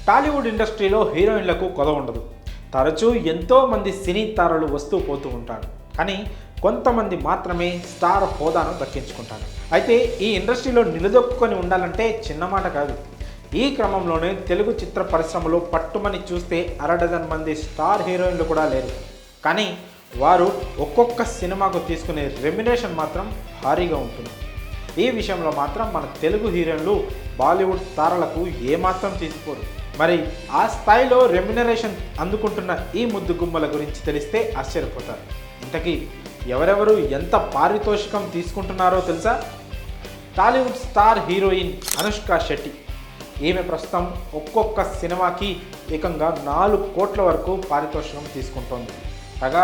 టాలీవుడ్ ఇండస్ట్రీలో హీరోయిన్లకు కొదవ ఉండదు. తరచూ ఎంతోమంది సినీ తారలు వస్తూ పోతూ ఉంటారు. కానీ కొంతమంది మాత్రమే స్టార్ హోదాను దక్కించుకుంటారు. అయితే ఈ ఇండస్ట్రీలో నిలదొక్కుని ఉండాలంటే చిన్న మాట కాదు. ఈ క్రమంలోనే తెలుగు చిత్ర పరిశ్రమలో పట్టుమని చూస్తే అరడజన్ మంది స్టార్ హీరోయిన్లు కూడా లేరు. కానీ వారు ఒక్కొక్క సినిమాకు తీసుకునే రెమ్యునరేషన్ మాత్రం భారీగా ఉంటుంది. ఈ విషయంలో మాత్రం మన తెలుగు హీరోయిన్లు బాలీవుడ్ తారలకు ఏమాత్రం తీసుకోరు. మరి ఆ స్థాయిలో రెమ్యునరేషన్ అందుకుంటున్న ఈ ముద్దు గుమ్మల గురించి తెలిస్తే ఆశ్చర్యపోతారు. ఇంతకీ ఎవరెవరు ఎంత పారితోషికం తీసుకుంటున్నారో తెలుసా? Tollywood star heroine Anushka Shetty. ఈమె ప్రస్తుతం ఒక్కొక్క సినిమాకి ఏకంగా 4 కోట్ల వరకు పారితోషికం తీసుకుంటోంది. కాగా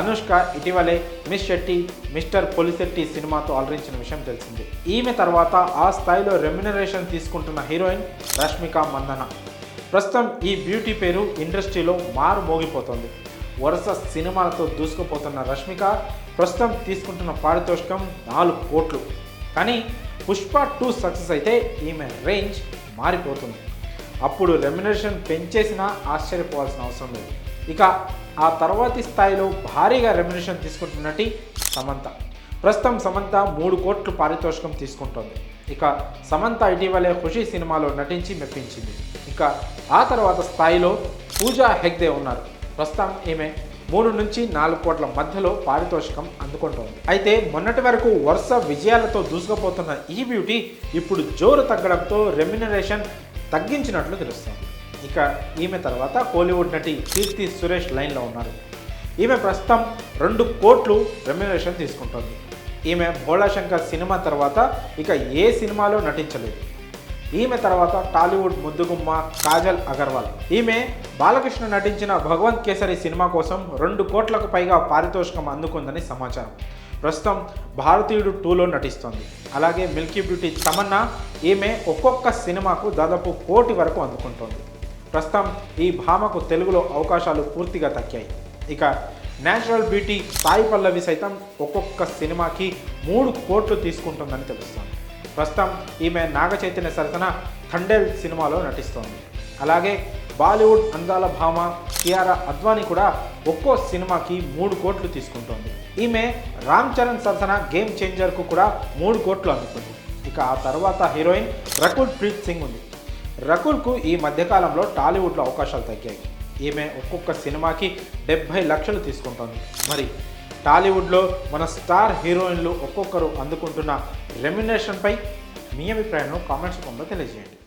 అనుష్క ఇటీవలే మిస్ శెట్టి మిస్టర్ పొలిశెట్టి సినిమాతో అలరించిన విషయం తెలిసింది. ఈమె తర్వాత ఆ స్థాయిలో రెమ్యునరేషన్ తీసుకుంటున్న హీరోయిన్ రష్మిక మందన. ప్రస్తుతం ఈ బ్యూటీ పేరు ఇండస్ట్రీలో మారు మోగిపోతుంది. వరుస సినిమాలతో దూసుకుపోతున్న రష్మిక ప్రస్తుతం తీసుకుంటున్న పారితోషికం 4 కోట్లు. కానీ పుష్ప 2 సక్సెస్ అయితే ఈమె రేంజ్ మారిపోతుంది. అప్పుడు రెమ్యునరేషన్ పెంచేసినా ఆశ్చర్యపోవాల్సిన అవసరం లేదు. ఇక ఆ తర్వాతి స్థాయిలో భారీగా రెమ్యునరేషన్ తీసుకుంటున్నట్టు సమంత. ప్రస్తుతం సమంత 3 కోట్లు పారితోషికం తీసుకుంటోంది. ఇక సమంత ఇటీవలే ఖుషి సినిమాలో నటించి మెప్పించింది. ఇక ఆ తర్వాత స్థాయిలో పూజా హెగ్డే ఉన్నారు. ప్రస్తుతం ఈమె 3 నుంచి 4 కోట్ల మధ్యలో పారితోషికం అందుకుంటోంది. అయితే మొన్నటి వరకు వరుస విజయాలతో దూసుకుపోతున్న ఈ బ్యూటీ ఇప్పుడు జోరు తగ్గడంతో రెమ్యునరేషన్ తగ్గించినట్లు తెలుస్తోంది. ఇక ఈమె తర్వాత కోలీవుడ్ నటి కీర్తి సురేష్ లైన్లో ఉన్నారు. ఈమె ప్రస్తుతం 2 కోట్లు రెమ్యునరేషన్ తీసుకుంటోంది. ఈమె భోళాశంకర్ సినిమా తర్వాత ఇక ఏ సినిమాలో నటించలేదు. ఈమె తర్వాత టాలీవుడ్ ముద్దుగుమ్మ కాజల్ అగర్వాల్. ఈమె బాలకృష్ణ నటించిన భగవంత్ కేసరి సినిమా కోసం 2 కోట్లకు పైగా పారితోషికం అందుకుందని సమాచారం. ప్రస్తుతం భారతీయుడు 2లో నటిస్తోంది. అలాగే మిల్కీ బ్యూటీ తమన్నా. ఈమె ఒక్కొక్క సినిమాకు దాదాపు 1 కోటి వరకు అందుకుంటోంది. ప్రస్తుతం ఈ భామకు తెలుగులో అవకాశాలు పూర్తిగా తగ్గాయి. ఇక నేచురల్ బ్యూటీ సాయి పల్లవి సైతం ఒక్కొక్క సినిమాకి 3 కోట్లు తీసుకుంటుందని తెలుస్తోంది. ప్రస్తుతం ఈమె నాగ చైతన్య సరసన థండేల్ సినిమాలో నటిస్తోంది. అలాగే బాలీవుడ్ అందాల భామ కియారా అద్వానీ కూడా ఒక్కో సినిమాకి 3 కోట్లు తీసుకుంటోంది. ఈమె రామ్ చరణ్ సరసన గేమ్ చేంజర్కు కూడా 3 కోట్లు అందుకుంది. ఇక ఆ తర్వాత హీరోయిన్ రకుల్ ప్రీత్ సింగ్ ఉంది. రకుల్కు ఈ మధ్యకాలంలో టాలీవుడ్లో అవకాశాలు తగ్గాయి. ఈమె ఒక్కొక్క సినిమాకి 70 లక్షలు తీసుకుంటోంది. మరి టాలీవుడ్లో మన స్టార్ హీరోయిన్లు ఒక్కొక్కరు అందుకుంటున్న రెమ్యునరేషన్పై మీ అభిప్రాయాన్ని కామెంట్స్ రూపంలో తెలియజేయండి.